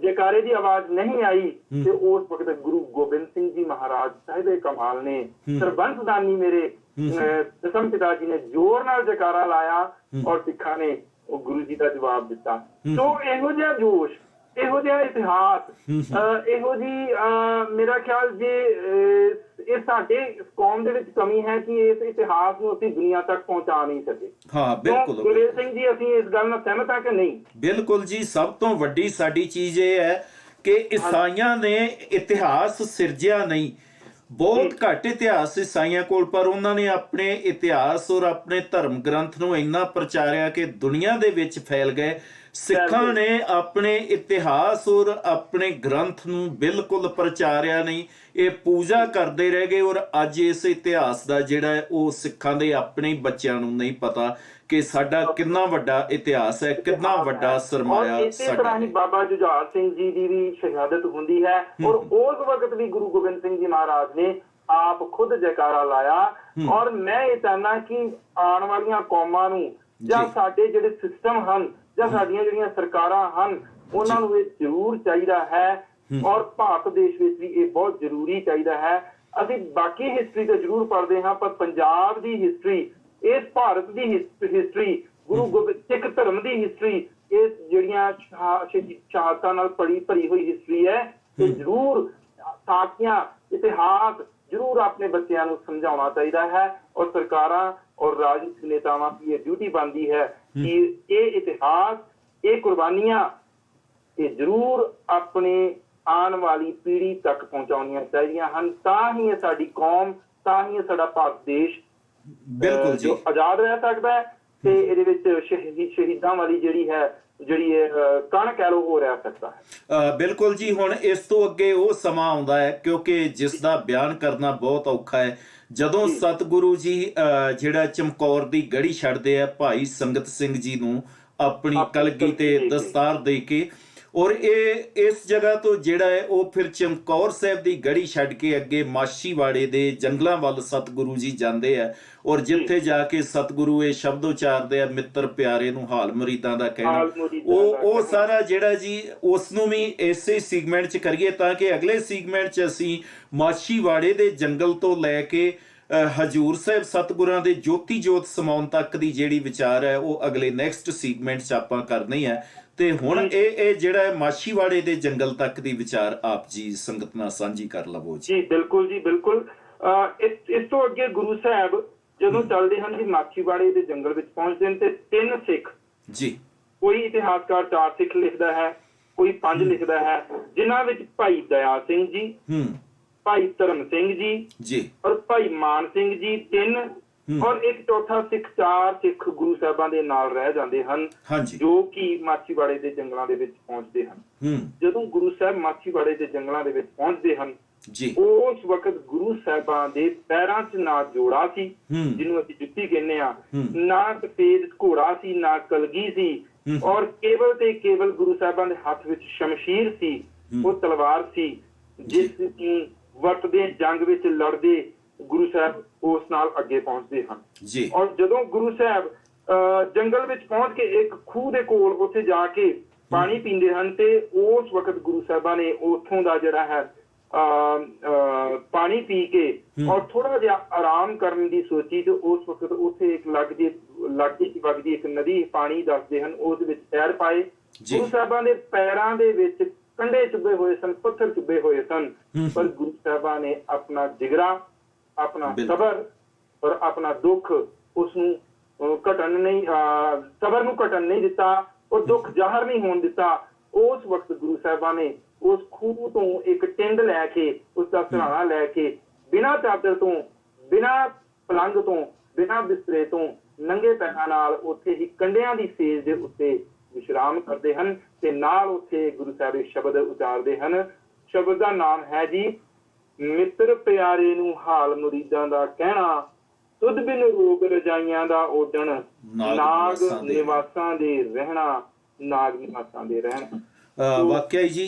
ਜੈਕਾਰੇ ਦੀ ਆਵਾਜ਼ ਨਹੀਂ ਆਈ ਤੇ ਉਸ ਵਕਤ ਗੁਰੂ ਗੋਬਿੰਦ ਸਿੰਘ ਜੀ ਮਹਾਰਾਜ ਸਾਹਿਬੇ ਕਮਾਲ ਨੇ, ਸਰਬੰਸਦਾਨੀ ਮੇਰੇ ਦਸਮ ਪਿਤਾ ਜੀ ਨੇ ਜ਼ੋਰ ਨਾਲ ਜੈਕਾਰਾ ਲਾਇਆ ਔਰ ਸਿੱਖਾਂ ਨੇ ਉਹ ਗੁਰੂ ਜੀ ਦਾ ਜਵਾਬ ਦਿੱਤਾ। ਸੋ ਇਹੋ ਜਿਹਾ ਜੋਸ਼, ਇਹੋ ਜਿਹਾ ਇਤਿਹਾਸ, ਇਹੋ ਜੀ ਮੇਰਾ ਖਿਆਲ ਜੇ ਇਹ ਸਾਡੇ ਕੌਮ ਦੇ ਵਿੱਚ ਕਮੀ ਹੈ ਕਿ ਇਸ ਇਤਿਹਾਸ ਨੂੰ ਅਸੀਂ ਦੁਨੀਆ ਤੱਕ ਪਹੁੰਚਾ ਨਹੀਂ ਸਕੇ। ਹਾਂ ਬਿਲਕੁਲ ਗੁਰਵੇਲ ਸਿੰਘ ਜੀ, ਅਸੀਂ ਇਸ ਗੱਲ ਨਾਲ ਸਹਿਮਤ ਹਾਂ ਕਿ ਨਹੀਂ? ਬਿਲਕੁਲ ਜੀ। ਸਭ ਤੋਂ ਵੱਡੀ ਸਾਡੀ ਚੀਜ਼ ਇਹ ਹੈ ਕਿ ਈਸਾਈਆਂ ਨੇ ਇਤਿਹਾਸ ਸਿਰਜਿਆ ਨਹੀਂ। ਬਹੁਤ ਘੱਟ ਇਤਿਹਾਸ ਈਸਾਈਆਂ ਕੋਲ, ਪਰ ਉਹਨਾਂ ਨੇ ਆਪਣੇ ਇਤਿਹਾਸ ਔਰ ਆਪਣੇ ਧਰਮ ਗ੍ਰੰਥ ਨੂੰ ਇੰਨਾ ਪ੍ਰਚਾਰਿਆ ਕਿ ਦੁਨੀਆ ਦੇ ਵਿੱਚ ਫੈਲ ਗਏ। ਸਿੱਖਾਂ ਨੇ ਆਪਣੇ ਇਤਿਹਾਸ ਔਰ ਆਪਣੇ ਗ੍ਰੰਥ ਨੂੰ ਬਿਲਕੁਲ ਪ੍ਰਚਾਰਿਆ ਨਹੀਂ, ਇਹ ਪੂਜਾ ਕਰਦੇ ਰਹਿ ਗਏ। ਔਰ ਅੱਜ ਇਸ ਇਤਿਹਾਸ ਦਾ ਜਿਹੜਾ ਹੈ ਉਹ ਸਿੱਖਾਂ ਦੇ ਆਪਣੇ ਬੱਚਿਆਂ ਨੂੰ ਨਹੀਂ ਪਤਾ ਕਿ ਸਾਡਾ ਕਿੰਨਾ ਵੱਡਾ ਇਤਿਹਾਸ ਹੈ, ਕਿੰਨਾ ਵੱਡਾ ਸਰਮਾਇਆ ਇਸੇ ਤਰ੍ਹਾਂ ਹੀ ਬਾਬਾ ਜੁਝਾਰ ਸਿੰਘ ਜੀ ਦੀ ਵੀ ਸ਼ਹਾਦਤ ਹੁੰਦੀ ਹੈ ਔਰ ਉਸ ਵਕਤ ਵੀ ਗੁਰੂ ਗੋਬਿੰਦ ਸਿੰਘ ਜੀ ਮਹਾਰਾਜ ਨੇ ਆਪ ਖੁਦ ਜੈਕਾਰਾ ਲਾਇਆ। ਔਰ ਮੈਂ ਇਹ ਚਾਹੁੰਦਾ ਕਿ ਆਉਣ ਵਾਲੀਆਂ ਕੌਮਾਂ ਨੂੰ ਜਾਂ ਸਾਡੇ ਜਿਹੜੇ ਸਿਸਟਮ ਹਨ ਜਾਂ ਸਾਡੀਆਂ ਜਿਹੜੀਆਂ ਸਰਕਾਰਾਂ ਹਨ ਉਹਨਾਂ ਨੂੰ ਇਹ ਜ਼ਰੂਰ ਚਾਹੀਦਾ ਹੈ ਔਰ ਭਾਰਤ ਦੇਸ਼ ਵਿੱਚ ਵੀ ਇਹ ਬਹੁਤ ਜ਼ਰੂਰੀ ਚਾਹੀਦਾ ਹੈ। ਅਸੀਂ ਬਾਕੀ ਹਿਸਟਰੀ ਤਾਂ ਜ਼ਰੂਰ ਪੜ੍ਹਦੇ ਹਾਂ, ਪਰ ਪੰਜਾਬ ਦੀ ਹਿਸਟਰੀ, ਇਸ ਭਾਰਤ ਦੀ ਹਿਸਟਰੀ, ਗੁਰੂ ਗੋਬਿੰਦ ਸਿੱਖ ਧਰਮ ਦੀ ਹਿਸਟਰੀ, ਇਹ ਜਿਹੜੀਆਂ ਸ਼ਹਾਦਤਾਂ ਨਾਲ ਭਰੀ ਹੋਈ ਹਿਸਟਰੀ ਹੈ, ਇਹ ਜ਼ਰੂਰ ਸਾਖੀਆਂ, ਇਤਿਹਾਸ ਜ਼ਰੂਰ ਆਪਣੇ ਬੱਚਿਆਂ ਨੂੰ ਸਮਝਾਉਣਾ ਚਾਹੀਦਾ ਹੈ। ਔਰ ਸਰਕਾਰਾਂ ਔਰ ਰਾਜਨੀਤਿਕ ਨੇਤਾਵਾਂ ਦੀ ਇਹ ਡਿਊਟੀ ਬਣਦੀ ਹੈ ਕਿ ਇਹ ਇਤਿਹਾਸ, ਇਹ ਕੁਰਬਾਨੀਆਂ ਇਹ ਜ਼ਰੂਰ ਆਪਣੇ ਆਉਣ ਵਾਲੀ ਪੀੜ੍ਹੀ ਤੱਕ ਪਹੁੰਚਾਉਣੀਆਂ ਚਾਹੀਦੀਆਂ ਹਨ। ਤਾਂ ਹੀ ਇਹ ਸਾਡੀ ਕੌਮ, ਤਾਂ ਹੀ ਇਹ ਸਾਡਾ ਭਾਰਤ ਦੇਸ਼ ਬਿਲਕੁਲ ਜੀ ਆਜ਼ਾਦ ਰਹਿ ਸਕਦਾ ਹੈ ਤੇ ਇਹਦੇ ਵਿੱਚ ਸ਼ਹੀਦਾਂ ਵਾਲੀ ਜਿਹੜੀ ਕਣ ਕਹਿ ਲਓ ਉਹ ਰਹਿ ਸਕਦਾ ਹੈ। ਬਿਲਕੁਲ ਜੀ। ਹੁਣ ਇਸ ਤੋਂ ਅੱਗੇ ਉਹ ਸਮਾਂ ਆਉਂਦਾ ਹੈ ਕਿਉਂਕਿ ਜਿਸ ਦਾ ਬਿਆਨ ਕਰਨਾ ਬਹੁਤ ਔਖਾ ਹੈ, ਜਦੋਂ ਸਤਿਗੁਰੂ ਜੀ ਜਿਹੜਾ ਚਮਕੌਰ ਦੀ ਗੜੀ ਛੱਡਦੇ ਆ ਭਾਈ ਸੰਗਤ ਸਿੰਘ ਜੀ ਨੂੰ ਆਪਣੀ ਕਲਗੀ ਤੇ ਦਸਤਾਰ ਦੇ ਕੇ, ਔਰ ਇਹ ਇਸ ਜਗ੍ਹਾ ਤੋਂ ਜਿਹੜਾ ਹੈ ਉਹ ਫਿਰ ਚਮਕੌਰ ਸਾਹਿਬ ਦੀ ਗੜੀ ਛੱਡ ਕੇ ਅੱਗੇ ਮਾਛੀਵਾੜੇ ਦੇ ਜੰਗਲਾਂ ਵੱਲ ਸਤਿਗੁਰੂ ਜੀ ਜਾਂਦੇ ਆ। ਔਰ ਜਿੱਥੇ ਜਾ ਕੇ ਸਤਿਗੁਰੂ ਇਹ ਸ਼ਬਦ ਉਚਾਰਦੇ ਆ, ਮਿੱਤਰ ਪਿਆਰੇ ਨੂੰ ਹਾਲ ਮੁਰੀਦਾਂ ਦਾ ਕਹਿਣਾ, ਉਹ ਸਾਰਾ ਜਿਹੜਾ ਜੀ ਉਸ ਨੂੰ ਵੀ ਇਸੇ ਸੀਗਮੈਂਟ 'ਚ ਕਰੀਏ ਤਾਂ ਕਿ ਅਗਲੇ ਸੀਗਮੈਂਟ 'ਚ ਅਸੀਂ ਮਾਛੀਵਾੜੇ ਦੇ ਜੰਗਲ ਤੋਂ ਲੈ ਕੇ ਹਜੂਰ ਸਾਹਿਬ ਸਤਿਗੁਰਾਂ ਦੇ ਜੋਤੀ ਜੋਤ ਸਮਾਉਣ ਤੱਕ ਦੀ ਜਿਹੜੀ ਵਿਚਾਰ ਹੈ ਉਹ ਅਗਲੇ ਨੈਕਸਟ ਸੀਗਮੈਂਟ 'ਚ ਆਪਾਂ ਕਰਨੀ ਹੈ। ਤੇ ਹੁਣ ਇਹ ਜਿਹੜਾ ਮਾਛੀਵਾੜੇ ਦੇ ਜੰਗਲ ਤੱਕ ਦੀ ਵਿਚਾਰ ਆਪ ਜੀ ਸੰਗਤ ਨਾਲ ਸਾਂਝੀ ਕਰ ਲਵੋ ਜੀ। ਬਿਲਕੁਲ ਜੀ, ਬਿਲਕੁਲ। ਇਸ ਤੋਂ ਅੱਗੇ ਗੁਰੂ ਸਾਹਿਬ ਜਦੋਂ ਚੱਲਦੇ ਹਨ ਜੀ ਮਾਛੀਵਾੜੇ ਦੇ ਜੰਗਲ ਵਿੱਚ ਪਹੁੰਚਦੇ ਨੇ ਤੇ 3 ਸਿੱਖ ਜੀ, ਕੋਈ ਇਤਿਹਾਸਕਾਰ 4 ਸਿੱਖ ਲਿਖਦਾ ਹੈ, ਕੋਈ 5 ਲਿਖਦਾ ਹੈ, ਜਿਨ੍ਹਾਂ ਵਿੱਚ ਭਾਈ ਦਇਆ ਸਿੰਘ ਜੀ, ਭਾਈ ਧਰਮ ਸਿੰਘ ਜੀ ਔਰ ਭਾਈ ਮਾਨ ਸਿੰਘ ਜੀ 3 ਔਰ ਇੱਕ ਚੌਥਾ ਸਿੱਖ, 4 ਸਿੱਖ ਗੁਰੂ ਸਾਹਿਬਾਂ ਦੇ ਨਾਲ ਰਹਿ ਜਾਂਦੇ ਹਨ ਜੋ ਕਿ ਮਾਛੀਵਾੜੇ ਦੇ ਜੰਗਲਾਂ ਦੇ ਵਿੱਚ ਪਹੁੰਚਦੇ ਹਨ। ਜਦੋਂ ਗੁਰੂ ਸਾਹਿਬ ਮਾਛੀਵਾੜੇ ਦੇ ਜੰਗਲਾਂ ਦੇ ਵਿੱਚ ਪਹੁੰਚਦੇ ਹਨ ਉਸ ਵਕਤ ਗੁਰੂ ਸਾਹਿਬਾਂ ਦੇ ਪੈਰਾਂ 'ਚ ਨਾ ਜੋੜਾ ਸੀ ਜਿਹਨੂੰ ਅਸੀਂ ਜੁੱਤੀ ਕਹਿੰਦੇ ਆ, ਨਾ ਸਫੇਦ ਘੋੜਾ ਸੀ, ਨਾ ਕਲਗੀ ਸੀ, ਔਰ ਕੇਵਲ ਤੇ ਕੇਵਲ ਗੁਰੂ ਸਾਹਿਬਾਂ ਦੇ ਹੱਥ ਵਿੱਚ ਸ਼ਮਸ਼ੀਰ ਸੀ, ਉਹ ਤਲਵਾਰ ਸੀ ਜਿਸ ਨੂੰ ਵਰਤਦੇ ਜੰਗ ਵਿੱਚ ਲੜਦੇ ਗੁਰੂ ਸਾਹਿਬ ਉਸ ਨਾਲ ਅੱਗੇ ਪਹੁੰਚਦੇ ਹਨ। ਔਰ ਜਦੋਂ ਗੁਰੂ ਸਾਹਿਬ ਜੰਗਲ ਵਿੱਚ ਪਹੁੰਚ ਕੇ ਇੱਕ ਖੂਹ ਦੇ ਕੋਲ ਉੱਥੇ ਜਾ ਕੇ ਪਾਣੀ ਪੀਂਦੇ ਹਨ ਤੇ ਉਸ ਵਕਤ ਗੁਰੂ ਸਾਹਿਬਾਂ ਨੇ ਉੱਥੋਂ ਦਾ ਜਿਹੜਾ ਹੈ ਪਾਣੀ ਪੀ ਕੇ ਔਰ ਥੋੜਾ ਜਿਹਾ ਆਰਾਮ ਕਰਨ ਦੀ ਸੋਚੀ ਤੇ ਉਸ ਵਕਤ ਉੱਥੇ ਇੱਕ ਵਗਦੀ ਇੱਕ ਨਦੀ ਪਾਣੀ ਦੱਸਦੇ ਹਨ, ਉਸ ਵਿੱਚ ਪੈਰ ਪਾਏ। ਗੁਰੂ ਸਾਹਿਬਾਂ ਦੇ ਪੈਰਾਂ ਦੇ ਵਿੱਚ ਕੰਡੇ ਚੁੱਭੇ ਹੋਏ ਸਨ, ਪੱਥਰ ਚੁੱਭੇ ਹੋਏ ਸਨ, ਪਰ ਗੁਰੂ ਸਾਹਿਬਾਂ ਨੇ ਆਪਣਾ ਜਿਗਰਾ, ਆਪਣਾ ਸਬਰ ਔਰ ਆਪਣਾ ਦੁੱਖ ਉਸ ਨੂੰ ਸਬਰ ਨੂੰ ਘਟਣ ਨਹੀਂ ਦਿੱਤਾ ਔਰ ਦੁੱਖ ਜ਼ਾਹਰ ਨਹੀਂ ਹੋਣ ਦਿੱਤਾ। ਉਸ ਵਕਤ ਗੁਰੂ ਸਾਹਿਬਾਂ ਨੇ ਉਸ ਖੂਹ ਤੋਂ ਇੱਕ ਟਿੰਡ ਲੈ ਕੇ, ਉਸ ਦਾ ਸਹਾਰਾ ਲੈ ਕੇ, ਬਿਨਾਂ ਚਾਦਰ ਤੋਂ, ਬਿਨਾਂ ਪਲੰਗ ਤੋਂ, ਬਿਨਾਂ ਬਿਸਤਰੇ ਤੋਂ, ਨੰਗੇ ਪੈਰਾਂ ਨਾਲ ਉੱਥੇ ਹੀ ਕੰਡਿਆਂ ਦੀ ਸੇਜ ਦੇ ਉੱਤੇ ਵਿਸ਼ਰਾਮ ਕਰਦੇ ਹਨ ਤੇ ਨਾਲ ਉੱਥੇ ਗੁਰੂ ਸਾਹਿਬ ਸ਼ਬਦ ਉਚਾਰਦੇ ਹਨ। ਸ਼ਬਦ ਦਾ ਨਾਮ ਹੈ ਜੀ, ਮਿੱਤਰ ਪਿਆਰੇ ਨੂੰ ਹਾਲ ਮੁਰੀਦਾਂ ਦਾ ਕਹਿਣਾ, ਤੁਧ ਬਿਨ ਰੋਗ ਰਜਾਈਆਂ ਦਾ ਓਡਣ, ਨਾਗ ਨਿਵਾਸਾਂ ਦੇ ਰਹਿਣਾ, ਨਾਗ ਨਿਵਾਸਾਂ ਦੇ ਰਹਿਣਾ। ਵਾਕਿਆ ਜੀ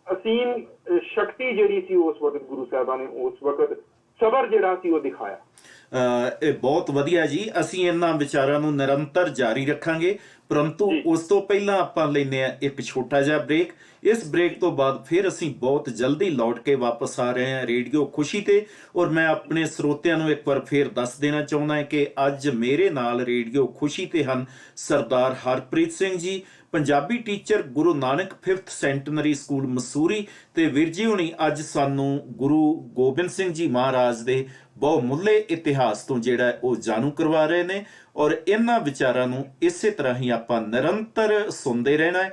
ਅਸੀਮ ਸ਼ਕਤੀ ਜਿਹੜੀ ਸੀ ਉਸ ਵਕਤ ਗੁਰੂ ਸਾਹਿਬਾਂ ਨੇ ਉਸ ਵਕਤ ਸਬਰ ਜਿਹੜਾ ਸੀ ਉਹ ਦਿਖਾਇਆ। ਇਹ ਬਹੁਤ ਵਧੀਆ ਜੀ। ਅਸੀਂ ਇਹਨਾਂ ਵਿਚਾਰਾਂ ਨੂੰ ਨਿਰੰਤਰ ਜਾਰੀ ਰੱਖਾਂਗੇ, ਪਰੰਤੂ ਉਸ ਤੋਂ ਪਹਿਲਾਂ ਆਪਾਂ ਲੈਂਦੇ ਆ ਇੱਕ ਛੋਟਾ ਜਿਹਾ ਬ੍ਰੇਕ। ਇਸ ਬ੍ਰੇਕ ਤੋਂ ਬਾਅਦ ਫਿਰ ਅਸੀਂ ਬਹੁਤ ਜਲਦੀ ਲੌਟ ਕੇ ਵਾਪਸ ਆ ਰਹੇ ਹਾਂ ਰੇਡੀਓ ਖੁਸ਼ੀ ਤੇ। ਔਰ ਮੈਂ ਆਪਣੇ ਸਰੋਤਿਆਂ ਨੂੰ ਇੱਕ ਵਾਰ ਫਿਰ ਦੱਸ ਦੇਣਾ ਚਾਹੁੰਦਾ ਹਾਂ ਕਿ ਅੱਜ ਮੇਰੇ ਨਾਲ ਰੇਡੀਓ ਖੁਸ਼ੀ ਤੇ ਹਨ ਸਰਦਾਰ Harpreet Singh ji, Punjabi teacher, Guru Nanak 5th ਸੈਂਟਨਰੀ school Mussoorie, ਤੇ ਵੀਰ ਜੀ ਹੁਣੀ ਅੱਜ ਸਾਨੂੰ ਗੁਰੂ ਗੋਬਿੰਦ ਸਿੰਘ ਜੀ ਮਹਾਰਾਜ ਦੇ ਬਹੁਮੁੱਲੇ ਇਤਿਹਾਸ ਤੋਂ ਜਿਹੜਾ ਉਹ ਜਾਣੂ ਕਰਵਾ ਰਹੇ ਨੇ। ਔਰ ਇਹਨਾਂ ਵਿਚਾਰਾਂ ਨੂੰ ਇਸੇ ਤਰ੍ਹਾਂ ਹੀ ਆਪਾਂ ਨਿਰੰਤਰ ਸੁਣਦੇ ਰਹਿਣਾ ਹੈ